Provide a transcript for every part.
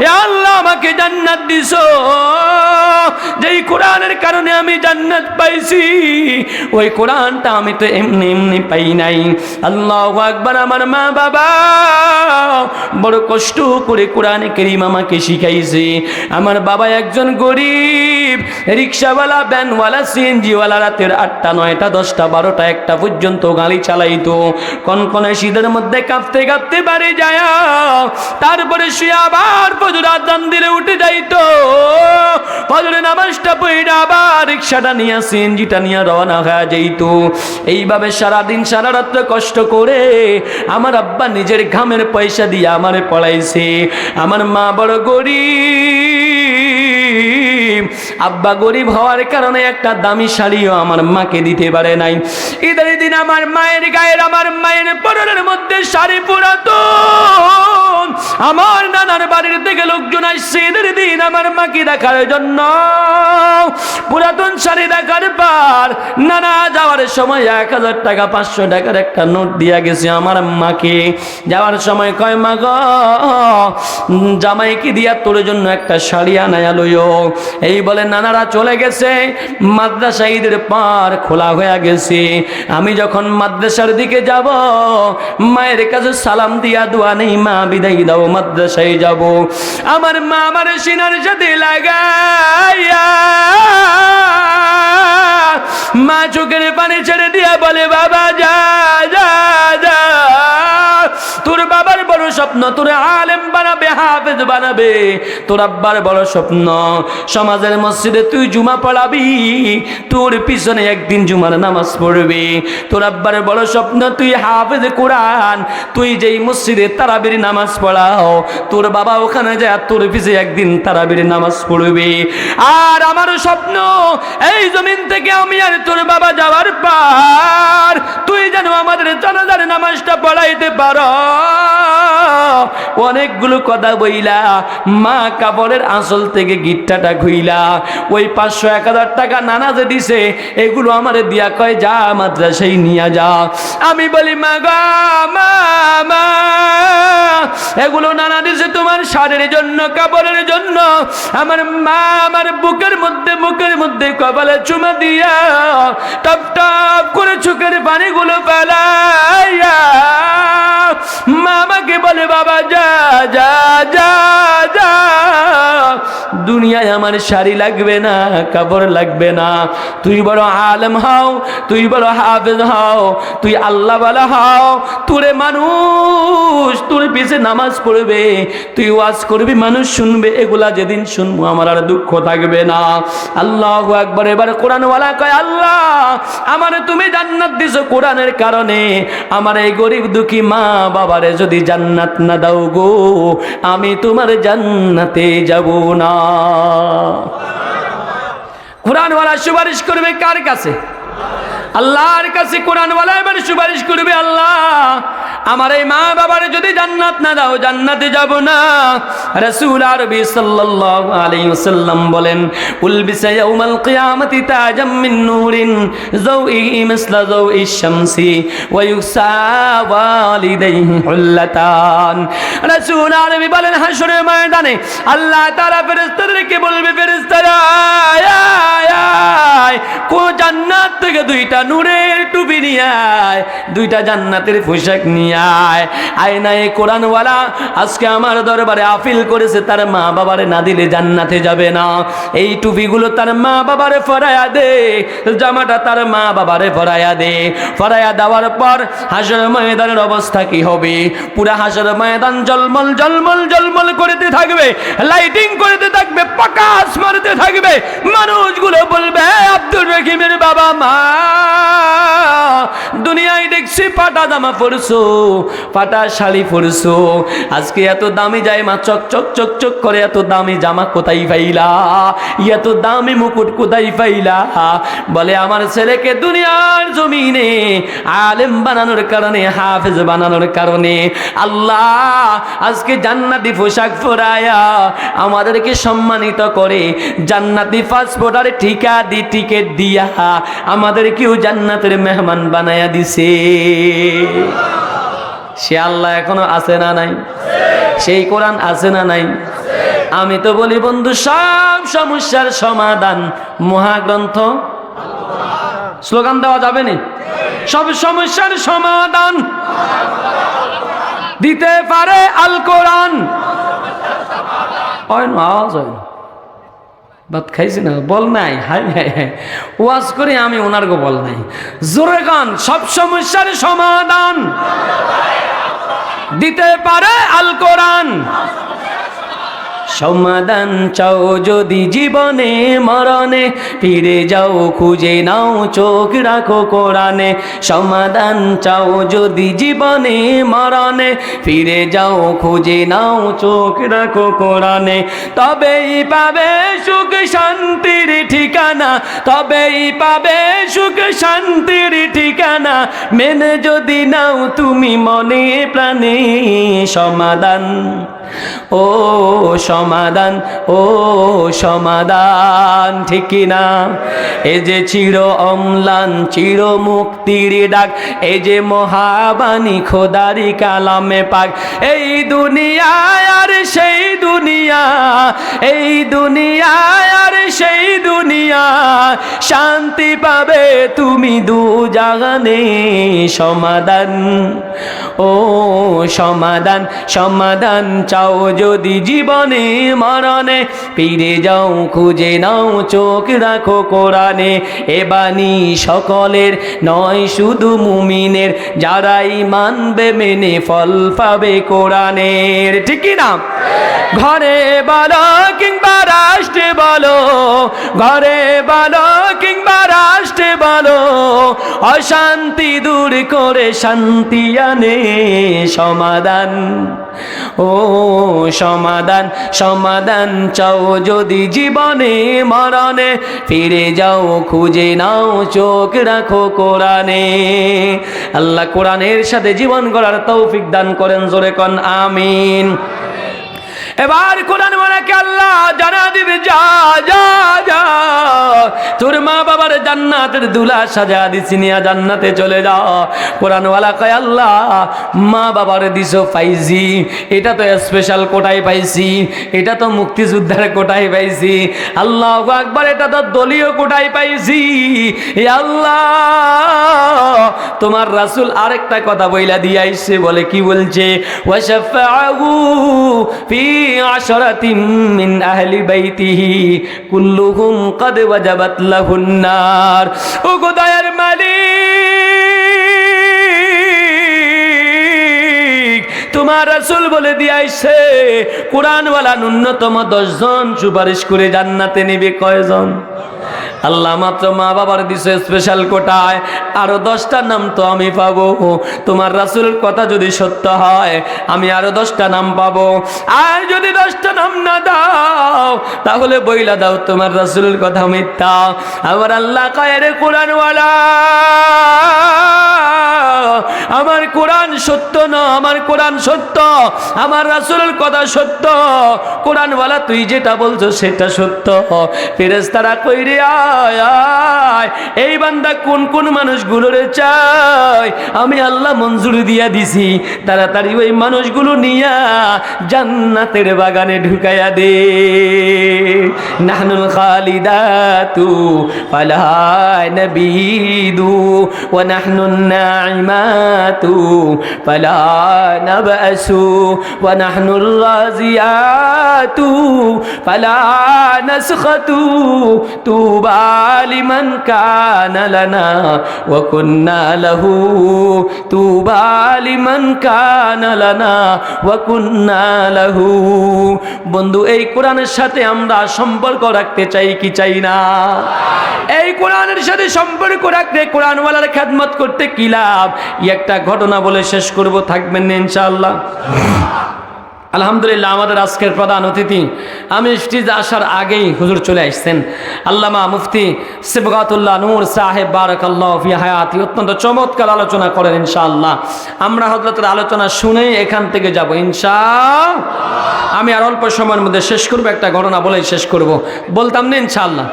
এ আল্লাহ আমাকে জান্নাত দিছো, যেই কোরআনের কারণে আমি জান্নাত পাইছি ওই কোরআনটা আমি তো এমনি এমনি পাই নাই। আল্লাহু আকবার। আমার মা বাবা বড় কষ্ট করে কোরআনে কারীম আমাকে শিখাইছে। আমার বাবা একজন গরিব রিকশাওয়ালা, ভ্যানওয়ালা, সিএনজিওয়ালা, রাতের 8টা 9টা 10টা 12টা 1টা পর্যন্ত গাড়ি চালাইতো। কনকনে শীতের মধ্যে কাঁপতে কাঁপতে বাড়ি যায়, তারপরে শুয়ে আবার ফজর আযান দিলে উঠে যাইতো। ফজরের নামাজটা পড়ে আবার রিকশাটা নিয়ে সিএনজিটা নিয়ে রওনা হয়ে যাইতো। এইভাবে সারাদিন সারা রাত কষ্ট করে আমার আব্বা নিজের ঘামের পয়সা দিয়ে আমারে পড়াইছে। আমার মা বড় গরিব, আব্বা গরিব হওয়ার কারণে একটা দামি শাড়িও আমার মাকে দিতে পারে নাই। ঈদের দিন আমার মায়ের গায়ের, আমার মায়ের পরনের মধ্যে শাড়ি পুরাতন। আমার নানার বাড়ির থেকে লোকজন আসছে ঈদের দিন আমার মাকে দেখার জন্য। পুরাতন শাড়ি দেখার পর নানা যাওয়ার সময় 1000 টাকা 500 টাকার একটা নোট দিয়া গেছে আমার মাকে। যাওয়ার সময় কয়, মা গো জামাইকে দিয়া তোর জন্য একটা শাড়ি আনায়া লইও। এই বলে নানারা চলে গেছে। মাদ্রাসা ঈদের পর খোলা হয়ে গেছে। আমি যখন মাদ্রাসার দিকে যাব, মায়ের কাছে সালাম দিয়া দোয়া নেই, মা বিদায় দাও, মাদ্রাসায় যাব। আমার মা আমার সিনার সাথে লাগাইয়া মা চোখের পানি ছেড়ে দিয়া বলে, বাবা যা যা যা, তোর বাবার বড় স্বপ্ন তোর আলেম বানাবে, হাফেজ বানাবে। তোর আব্বার বড় স্বপ্ন সমাজের মসজিদে তুই জুমা পড়াবি, তোর পিছনে একদিন জুমার নামাজ পড়বি। তোর আব্বার বড় স্বপ্ন তুই হাফেজ কোরআন, তুই যেই মসজিদে তারাবির নামাজ পড়াও তোর বাবা ওখানে যায় তোর পিছে একদিন তারাবির নামাজ পড়বে। আর আমার স্বপ্ন এই জমিন থেকে আমি আর তোর বাবা যাওয়ার পর তুই যেন আমাদের জানাজার নামাজটা পড়াইতে পারো। অনেকগুলো কথা বইলা মা কাপড়ের আঁচল থেকে গিট্টাটা খুইলা ওই 500 1000 টাকা নানা যে দিছে এগুলো আমারে দিয়া কয়, যা মাদ্রাসায় নিয়ে যা। আমি বলি, মা গো মা, এগুলো নানা দিছে তোমার শাড়ির জন্য, কাপড়ের জন্য। আমার মা আমার বুকের মধ্যে কপালে চুমা দিয়া টপ টপ করে চোখের পানিগুলো ফেলাইয়া মা আমাকে বলে, বাবা যা যা যা যা, দুনিয়ায় আমার শাড়ি লাগবে না, কাপড় লাগবে না। তুই বড় আলেম হও, তুই বড় হাফেজ হও, তুই আল্লাহ ওয়ালা হও, তোরে মানুষ তোর পিছে নামাজ পড়বে, তুই ওয়াজ করবি, মানুষ শুনবে। এগুলা যেদিন শুনবো আমার আর দুঃখ থাকবে না। আল্লাহু আকবার। এবার কোরআন ওয়ালা কয়, আল্লাহ আমারে তুমি জান্নাত দিছো কোরআনের কারণে, আমার এই গরিব দুঃখী মা বাবারে যদি জান্নাত না দাও গো, আমি তোমার জান্নাতে যাব না। কোরআনওয়ালা সুপারিশ করবে কার কাছে? আল্লাহর কাছে। কোরআনওয়ালা এবার সুপারিশ করবে, আল্লাহ আমার এই মা বাবারে যদি জান্নাত না দাও জান্নাতে যাব না। রাসূল আরবি সাল্লাল্লাহু আলাইহি ওয়াসাল্লাম বলেন, উলবিসা ইয়াউমাল কিয়ামাতি তাজাম মিন নূরিন যাওইহি মিসলা যাওইশ শামসি ওয়া ইউসা ওয়ালিদাইহি হুল্লাতান। রাসূল আরবি বলেন, হাশরের ময়দানে আল্লাহ তাআলা ফেরেশতাদেরকে বলবে, ফেরেশতারা কো জান্নাত থেকে 2টা নূরের টুপি নিয়ে আয়, 2টা জান্নাতের পোশাক নিয়ে আয়। আয়না এই কোরআনওয়ালা আজকে আমার দরবারে আপিল করেছে, তার মা বাবারে না দিলে জান্নাতে যাবে না। এই টুপিগুলো তার মা বাবারে পরায়া দে, জামাটা তার মা বাবারে পরায়া দে। পরায়া দেওয়ার পর হাসর ময়দানের অবস্থা কি হবে? পুরা হাসর ময়দান জলমল জলমল জলমল করতে থাকবে, লাইটিং করতে থাকবে, প্রকাশ মারতে থাকবে। মানুষগুলো বলবে, আব্দুর রহিমের বাবা মা দুনিয়ায় দেখছি পাটা জামা পরছো, পাটা শাড়ি পরছো, আজকে এত দামি জামা চক চক চক চক করে, এত দামি জামা কোথায় পাইলা? এত দামি মুকুট কোথায় পাইলা? বলে, আমার ছেলেকে দুনিয়ার জমিনে আলেম বানানোর কারণে, হাফেজ বানানোর কারণে আল্লাহ আজকে জান্নাতি পোশাক পরায়া আমাদেরকে সম্মানিত করে, জান্নাতি পাসপোর্ট আর টিকেট দিয়া আমাদেরকেও জান্নাতের মেহমান বানায়া দিছে। সে আল্লাহ এখনো আছে না নাই? সেই কোরআন আছে না নাই? আমি তো বলি বন্ধু, সব সমস্যার সমাধান মহাগ্রন্থ স্লোগান দেওয়া যাবে না? সব সমস্যার সমাধান দিতে পারে আল কোরআন। আওয়াজ হয় ভাত খাইছি না, বল নাই। হাই হাই হাই, ওয়াজ করে আমি ওনার গো বল নাই। জোরে গান, সব সমস্যার সমাধান দিতে পারে আল কোরআন। সমাধান চাও যদি জীবনে মরণে, ফিরে যাও খুঁজে নাও চোখ রাখো কোরআনে। সমাধান চাও যদি জীবনে মরণে, ফিরে যাও খুঁজে নাও চোখ রাখো কোরআনে। তবেই পাবে সুখ শান্তির ঠিকানা, তবেই পাবে সুখ শান্তির ঠিকানা। মেনে যদি নাও তুমি মনে প্রাণে সমাধান, ও সমাধান, ও সমাধান, ঠিক না? এই যে চির অম্লান চির মুক্তির ডাক, এই যে মহাবাণী খোদারি কালামে পাক। এই দুনিয়ায় আর সেই দুনিয়া, এই দুনিয়ায় আর সেই দুনিয়া, শান্তি পাবে তুমি দু জাহানে। সমাধান, ও সমাধান, সমাধান চাও যদি জীবনে মরণে, ফিরে যাও খুঁজে নাও চোখ রাখো কোরআনে। এ বাণী সকলের নয় শুধু মুমিনের, যারাই মানবে মেনে ফল পাবে কোরআনের, ঠিক না? ঘরে বলো কিংবা রাষ্ট্রে বলো, ঘরে বলো কিংবা রাষ্ট্রে বলো, অশান্তি দূর করে শান্তি আনে সমাধান, ও সমাধান। সমাধান চাও যদি জীবনে মরণে, ফিরে যাও খুঁজে নাও চোখ রাখো কোরআনে। আল্লাহ কোরআনের সাথে জীবন গড়ার তৌফিক দান করেন, জোরে কোন আমিন। এবার কোরআন ওয়ালাকে আল্লাহ জানা দিবে, যা যা যা, তোর মা বাবার জান্নাতের দুলা সাজা দিছি, নিয়া জান্নাতে চলে যাও। কোরআন ওয়ালা কয়, আল্লাহ মা বাবার দিছো পাইছি, এটা তো স্পেশাল কোটায় পাইছি, এটা তো মুক্তিযোদ্ধার কোটায় পাইছি। আল্লাহু আকবার, এটা তো দলীয় কোটায় পাইছি। এ আল্লাহ, তোমার রাসূল আরেকটা কথা বইলা দিয়ে আইছে, বলে কি বলছে? ওয়াশাফাহু ফি আশরাতিন মিন আহলি বাইতিহি কুল্লুহুম ক্বাদ ওয়াজাবাত লাহুন নার। ও খোদায়ের মালিক, তোমার রাসূল বলে দিয়েছে কোরআনওয়ালা ন্যূনতম 10 জন সুপারিশ করে জান্নাতে নেবে। কয়জন? আল্লাহ মাত্র মা বাবার দিছে স্পেশাল কোটায়, আরো 10টা নাম তো আমি পাবো। তোমার রাসূলের কথা যদি সত্য হয়, আমি আরো 10টা নাম পাবো। আর যদি 10টা নাম না দাও, তাহলে বইলা দাও তোমার রাসূলের কথা মিথ্যা। আমার আল্লাহ কয়, রে কোরআনওয়ালা, আমার কোরআন সত্য না, আমার কোরআন সত্য, আমার রাসূলের কথা সত্য। কোরআনওয়ালা, তুই যেটা বলছো সেটা সত্য। ফেরেশতারা কইরে আয় আয়, এই বান্দা কোন কোন মানুষগুলোরে চাই, আমি আল্লাহ মঞ্জুরি দিয়া দিছি, তাড়াতাড়ি ওই মানুষগুলো নিয়া জান্নাতের বাগানে ঢুকাইয়া দে। নাহনুল খালিদাতু ফালা নাবিদু ওয়া নাহনুন নাইমাতু ফালা নাবআসু ওয়া নাহনুর রাজিয়াতু ফালা নাসখাতু তুবা লিমান কানা লানা ওয়া কুন্না লাহু, তুবা লিমান কানা লানা ওয়া কুন্না লাহু। বন্ধু, এই কোরআনের সাথে আমরা সম্পর্ক রাখতে চাই কি চাই না? এই কোরআনের সাথে সম্পর্ক রাখতে, কোরআনওয়ালার খেদমত করতে কি লাভ? একটা ঘটনা বলে শেষ করব, থাকবেন না ইনশাআল্লাহ? আলহামদুলিল্লাহ, আমাদের আজকের প্রধান অতিথি, আমি স্টেজে আসার আগেই হুজুর চলে আসছেন, আল্লামা মুফতি সিবগাতুল্লাহ নূর সাহেব বারাকাল্লাহু ফি হায়াতি। অত্যন্ত চমৎকার আলোচনা করেন ইনশাআল্লাহ। আমরা হযরতের আলোচনা শুনেই এখান থেকে যাব ইনশাআল্লাহ। আমি আর অল্প সময়ের মধ্যে শেষ করব, একটা ঘটনা বলেই শেষ করব, বলতাম না ইনশাআল্লাহ?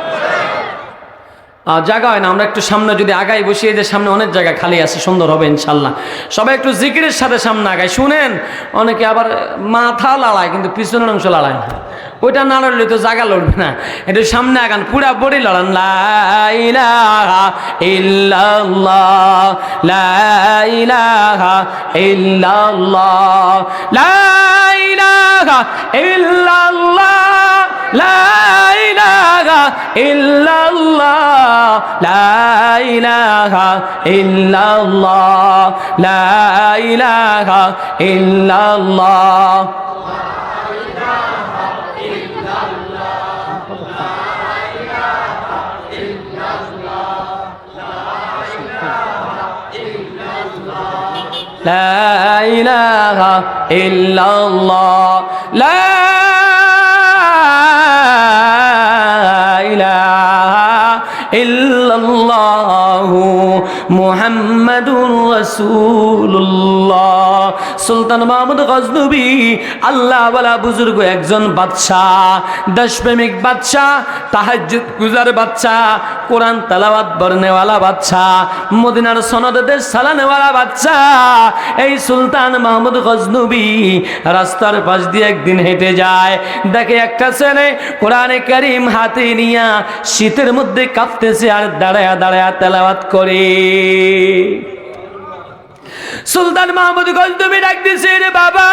জায়গা হয় না, আমরা একটু সামনে যদি আগাই বসিয়ে যে সামনে অনেক জায়গা খালি আছে, সুন্দর হবে ইনশাল্লাহ। সবাই একটু জিকিরের সাথে সামনে আগায়। শুনেন, অনেকে আবার মাথা লাড়ায় কিন্তু পিছনের অংশ লাড়ায় না, ওইটা না লড়লে তো জায়গা লড়বে না। একটু সামনে আগান, পুরা বডি লড়ান। লা ইলাহা ইল্লাল্লাহ, লা ইলাহা ইল্লাল্লাহ, লা ইলাহা ইল্লাল্লাহ, লা ইলাহা ইল্লাল্লাহ, লা ইলাহা ইল্লাল্লাহ, লা ইলাহা ইল্লাল্লাহ। لا إله إلا الله، لا إله إلا الله محمد رسول الله। সুলতান মাহমুদ গজনবী আল্লাহ ওয়ালা বুজুর্গ একজন বাদশাহ, দেশপ্রেমিক বাদশাহ, তাহাজ্জুদ গুজার বাদশাহ, কোরআন তেলাওয়াত বর্ণেওয়ালা বাদশাহ, মদিনার সনদ দেশ সালানেওয়ালা বাদশাহ। এই সুলতান মাহমুদ গজনবী রাস্তার পাশ দিয়ে একদিন হেঁটে যায়, দেখে একটা ছেলে কোরআনে কারীম হাতে নিয়া শীতের মধ্যে কাঁপতেছে আর দাঁড়ায়া দাঁড়ায়া তেলাওয়াত করে। সুলতান মাহমুদ গজনবী ডাক দিছে, রে বাবা,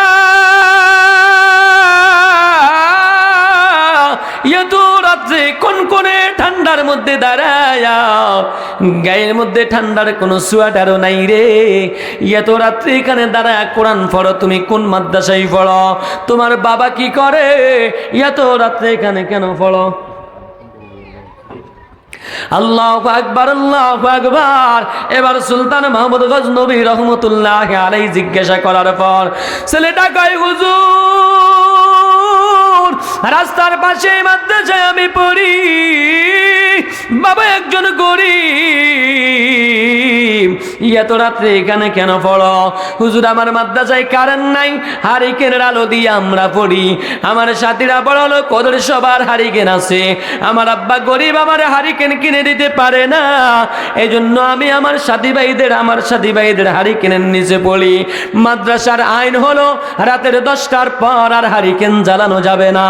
এত রাত্রে কোন কোনে ঠান্ডার মধ্যে দাঁড়ায়া, গায়ের মধ্যে ঠান্ডার কোনো সোয়াটারও নাই রে, এত রাত্রে এখানে দাঁড়ায় কোরআন পড়ো, তুমি কোন মাদ্রাসায় পড়ো, তোমার বাবা কি করে, এত রাত্রে এখানে কেন পড়ো? আল্লাহু আকবার, আল্লাহু আকবার। এবার সুলতান মাহমুদ গজনবী রহমতুল্লাহ আলাইহি জিজ্ঞাসা করার পর ছেলেটা কয়, হুজুর, রাস্তার পাশে মাদ্রাসায় আমি পড়ি, বাবা একজন গরিব, এত রাত্রে এখানে কেন পড়ো? হুজুর, আমার মাদ্রাসায় কারেন্ট নাই, হারিকেনের আলো দিয়ে আমরা পড়ি, আমার সাথীরা বড় লোক, ওদের সবার হারিকেন আছে, আমার আব্বা গরিব, আমার হারিকেন কিনে দিতে পারে না, এই জন্য আমি আমার সাথী ভাইদের হারিকেনের নিচে পড়ি। মাদ্রাসার আইন হলো রাতের 10টার পর আর হারিকেন জ্বালানো যাবে না,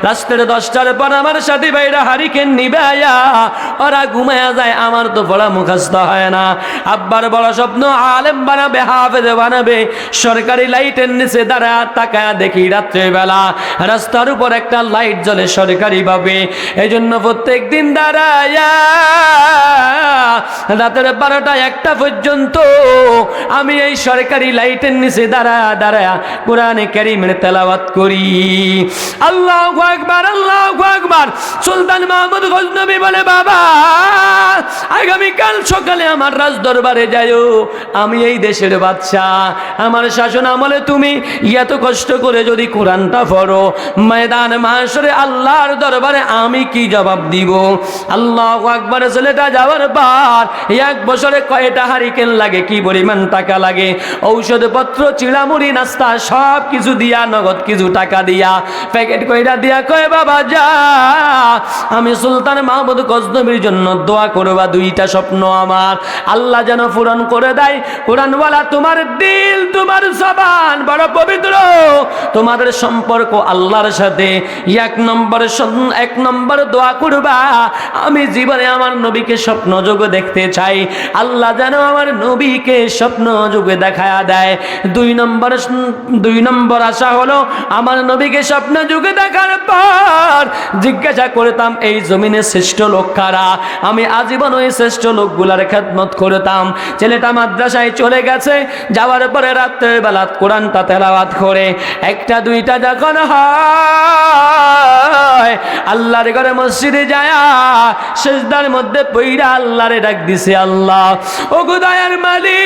রাতের 10টার পর আমার সাথী ভাইরা হারিকেন নিবায়া ওরা ঘুমায়া যায়, আমার তো পড়া মুখস্থ হয় না। আব্বার বড় স্বপ্ন, আলেম বানাবে, হাফেজ বানাবে। সরকারি লাইটের নিচে দাঁড়া তাকায়া দেখি রাত্রেবেলা রাস্তার উপর একটা লাইট জ্বলে সরকারি ভাবে, এই জন্য প্রত্যেক দিন দাঁড়ায়া রাতের 12টা 1টা পর্যন্ত আমি এই সরকারি লাইটের নিচে দাঁড়ায়া কোরআনে কারীমের তেলাওয়াত করি। আল্লাহু আকবার, আল্লাহু আকবার। সুলতান মাহমুদ গজনবী বলে, বাবা, আগামীকাল সকালে আমার রাজ দরবারে যাইও, আমি এই দেশের বাদশাহ, আমার শাসন আমলে তুমি এত কষ্ট করে যদি কোরআনটা পড়ো, ময়দান মাশরে আল্লাহর দরবারে আমি কি জবাব দিব? আল্লাহু আকবার। ছেলেটা যাওয়ার পর 1 বছরে কয়টা হারিকেন লাগে, কি পরিমাণ টাকা লাগে, ঔষধপত্র, চিড়ামুড়ি, নাস্তা সব কিছু দিয়া, নগদ কিছু টাকা দিয়া, প্যাকেট কইরা দিয়া কয়, বাবা যা, আমি সুলতান মাহমুদ গজনবীর জন্য দোয়া করবা, 2টা স্বপ্ন আমার আল্লাহ যেন পূরণ করে দেয়। কোরআনওয়ালা, তোমার দিল, তোমার জবান বড় পবিত্র, তোমাদের সম্পর্ক আল্লাহর সাথে। 1 নম্বর দোয়া করবা, আমি জীবনে আমার নবীকে স্বপ্ন যোগে দেখতে চাই, আল্লাহ যেন আমার নবীকে স্বপ্ন যোগে দেখায়া দেয়। 2 নম্বর আশা হলো, আমার নবীকে স্বপ্ন যোগে দেখার পর জিজ্ঞাসা করতাম, এই জমিনে শ্রেষ্ঠ লোক কারা, আমি আজীবন ওই শ্রেষ্ঠ লোকগুলার খেদমত করতাম। ছেলেটা মাদ্রাসায় চলে গেছে, যাওয়ার পরে রাত্রের বেলা কোরআনটা তেলাওয়াত করে 1টা 2টা যখন হয়, আল্লাহর ঘরে মসজিদে যায় সিজদার মধ্যে পইরা আল্লাহরে ডাক দিছে, আল্লাহ ও গো দয়ার মালিক,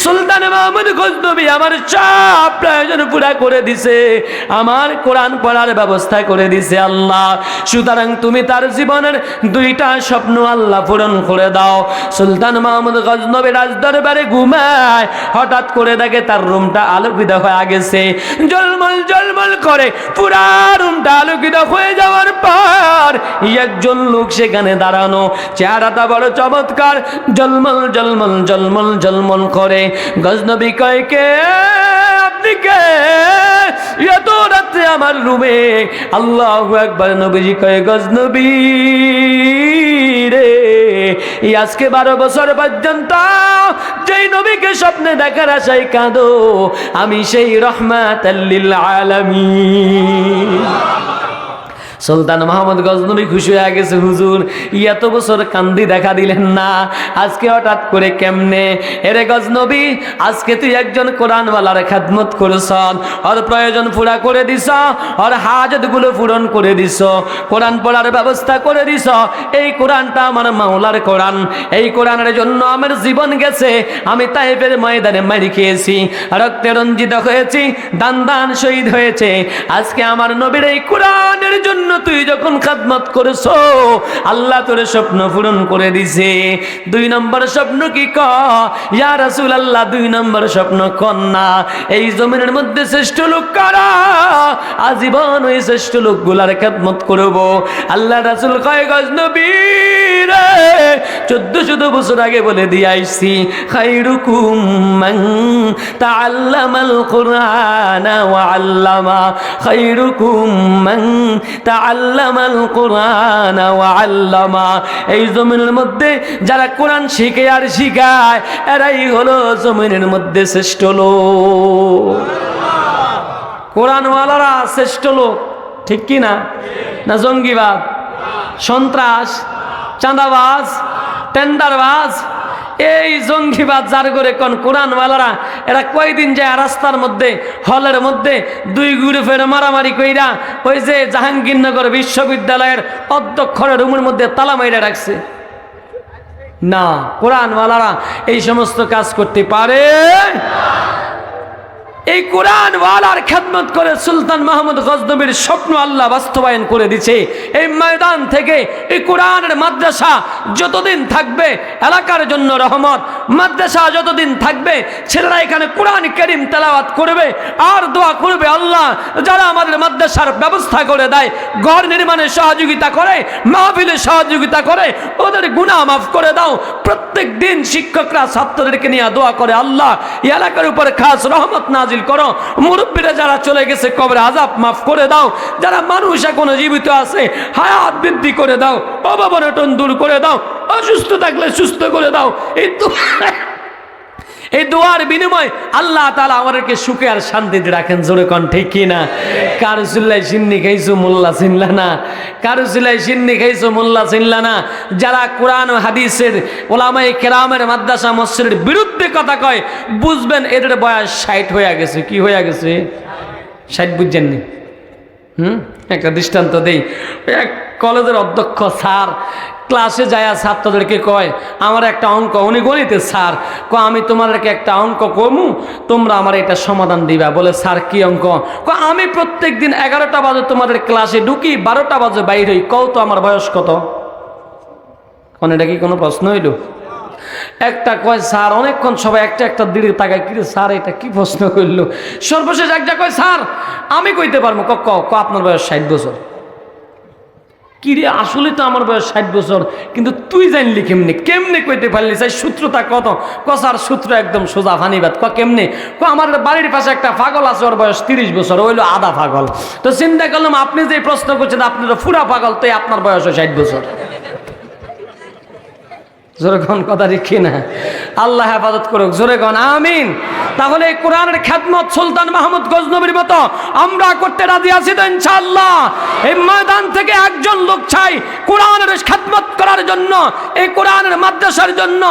সুলতান মাহমুদ গজনবী আমার সব প্রয়োজন পুরা করে দিছে, আমার কোরআন পড়ার ব্যবস্থা করে দিছে আল্লাহ। সুতরাং তুমি তার জীবনের দুইটা স্বপ্ন আল্লাহ পূরণ করে দাও। সুলতান মাহমুদ গজনবী রাজদরবারে ঘুমায়, হঠাৎ করে দেখে তার রুমটা আলোকিত হয়ে গেছে, জলমল জলমল করে পুরা রুমটা আলোকিত হয়ে যাওয়ার পর একজন লোক সেখানে দাঁড়ানো, চেহারাটা বড় চমৎকার, জলমল জলমল জলমল জলমল করে। গজনবী কয়, কে আপনি? কে এত রাত্রে আমার রুমে? আল্লাহু আকবার। নবীজি কয়, গজনবী রে, আজকে 12 বছর পর্যন্ত যেই নবীকে স্বপ্নে দেখার আশায় কাঁদো, আমি সেই রহমাতাল লিল আলামিন। সুলতান মাহমুদ গজনবী খুশি হয়ে গেছে, হুজুর এত বছর কান্দি দেখা দিলেন না, আজকে হঠাৎ করে কেমনে? এরে গজনবী, আজকে তুই একজন কোরআনওয়ালার খেদমত করছ, ওর প্রয়োজন পুরা করে দিছ, ওর হাজতগুলো পূরণ করে দিছ, কোরআন পড়ার ব্যবস্থা করে দিছ। এই কোরআনটা আমার মাওলার কোরআন, এই কোরআনের জন্য আমার জীবন গেছে, আমি তাইফের ময়দানে মারি খেয়েছি, রক্তে রঞ্জিত হয়েছি, দান দান শহীদ হয়েছে। আজকে আমার নবীর এই কোরআনের জন্য তুই যখন খেদমত করেছো, আল্লাহ তোর স্বপ্ন পূরণ করে দিছে। 2 নম্বর স্বপ্ন কি? ক ইয়া রাসূলুল্লাহ, 2 নম্বর স্বপ্ন কন্যা। এই জমিনের মধ্যে শ্রেষ্ঠ লোক কারা? আজীবন ওই শ্রেষ্ঠ লোকগুলার খেদমত করব। আল্লাহ রাসূল কয়, গজনবী রে, 1400 বছর আগে বলে দিয়ে আইছি, খায়রুকুম মান তাআল্লামাল কুরআনা ওয়া আল্লামা, খায়রুকুম মান তাআল্লামাল কুরআনা ওয়া আল্লামা। এই জমিনের মধ্যে যারা কোরআন শিখে আর শিখায়, এরাই হলো জমিনের মধ্যে শ্রেষ্ঠ লোক। কোরআনওয়ালারা শ্রেষ্ঠ লোক, ঠিক কি না? না জঙ্গিবাদ, সন্ত্রাস, চাঁদাবাজ, টেন্ডারবাজ, এই জঙ্গিবাদ যার করে কোন কোরআনওয়ালারা এরা কয়দিন যায় রাস্তার মধ্যে, হলের মধ্যে 2 গ্রুপের মারামারি কইরা ওই যে জাহাঙ্গীরনগর বিশ্ববিদ্যালয়ের অধ্যক্ষের রুমের মধ্যে তালা মাইরা রাখছে। না, কোরআনওয়ালারা এই সমস্ত কাজ করতে পারে। এই কোরআনওয়ালার খেদমত করে সুলতান মাহমুদ গজনবীর স্বপ্ন আল্লাহ বাস্তবায়ন করে দিছে। এই ময়দান থেকে এই কোরআনের মাদ্রাসা যতদিন থাকবে এলাকার জন্য রহমত, মাদ্রাসা যতদিন থাকবে ছেলেরা এখানে কোরআন কারীম তেলাওয়াত করবে আর দোয়া করবে, আল্লাহ যারা আমাদের মাদ্রাসার ব্যবস্থা করে দেয়, ঘর নির্মাণে সহযোগিতা করে, মাহফিলে সহযোগিতা করে, ওদের গুনাহ মাফ করে দাও। প্রত্যেক দিন শিক্ষকরা ছাত্রদেরকে নিয়ে দোয়া করে, আল্লাহ এই এলাকার উপর খাস রহমত নাজিল করো। মুরব্বীরা যারা চলে গেছে কবরে আযাব মাফ করে দাও। যারা মানুষ এখনো জীবিত আছে হায়াত বৃদ্ধি করে দাও, অভাব অনটন দূর করে দাও, অসুস্থ থাকলে সুস্থ করে দাও। এই দোয়ার বিনিময় আল্লাহ তাআলা আমাদেরকে সুখে আর শান্তিতে রাখেন। জোরে কোন ঠিক কি না? কার চুল্লায় সিন্নি খাইছো মোল্লা চিনলা না, কার চুল্লায় সিন্নি খাইছো মোল্লা চিনলা না। যারা কোরআন ও হাদিসের ওলামায়ে কেরামের মাদ্রাসা মসজিদের বিরুদ্ধে কথা কয়, বুঝবেন এদের বয়স 60 হয়ে গেছে। কি হয়ে গেছে? 60 বুঝছেন নি? একটা দৃষ্টান্ত দেই। এক কলেজের অধ্যক্ষ স্যার ক্লাসে যায় ছাত্রদেরকে কয়, আমার একটা অঙ্ক, উনি গণিতের স্যার, আমি তোমাদেরকে একটা অঙ্ক কমু, তোমরা আমার এটা সমাধান দিবা। বলে, স্যার কি অঙ্ক? আমি প্রত্যেক দিন 11টা বাজে তোমাদের ক্লাসে ঢুকি, 12টা বাজে বাইর হই, কও তো আমার বয়স কত? এটা কি কোনো প্রশ্ন হইল? একটা কয়, স্যার অনেকক্ষণ সবাই একটা দিকে তাকায়, কি রে স্যার এটা কি প্রশ্ন করলো? সর্বশেষ একটা কয়, স্যার আমি কইতে পারবো। আপনার বয়স 60 বছর। কি রে, আসলে তো আমার বয়স 60 বছর, কিন্তু তুই জানলি কেমনে? কেমনে কইতে পারলি? চাই সূত্রটা কত? কসার সূত্র একদম সোজা ফানিবাদ। কেমনে? আমার বাড়ির পাশে একটা পাগল আছে, ওর বয়স 30 বছর, হইলো আধা পাগল। তো চিন্তা করলাম আপনি যে প্রশ্ন করছেন আপনার পুরা পাগল, তো আপনার বয়স 60 বছর। জোরে কোন কথা রেখে না? আল্লাহ হেফাজত করুক। জোরে কোন আমিন। তাহলে এই কোরআনের খেদমত সুলতান মাহমুদ গজনবীর মতো আমরা করতে রাজি আছি তো ইনশাআল্লাহ? এই ময়দান থেকে একজন লোক চাই কোরআনের খেদমত করার জন্য, এই কোরআনের মাদ্রাসার জন্য।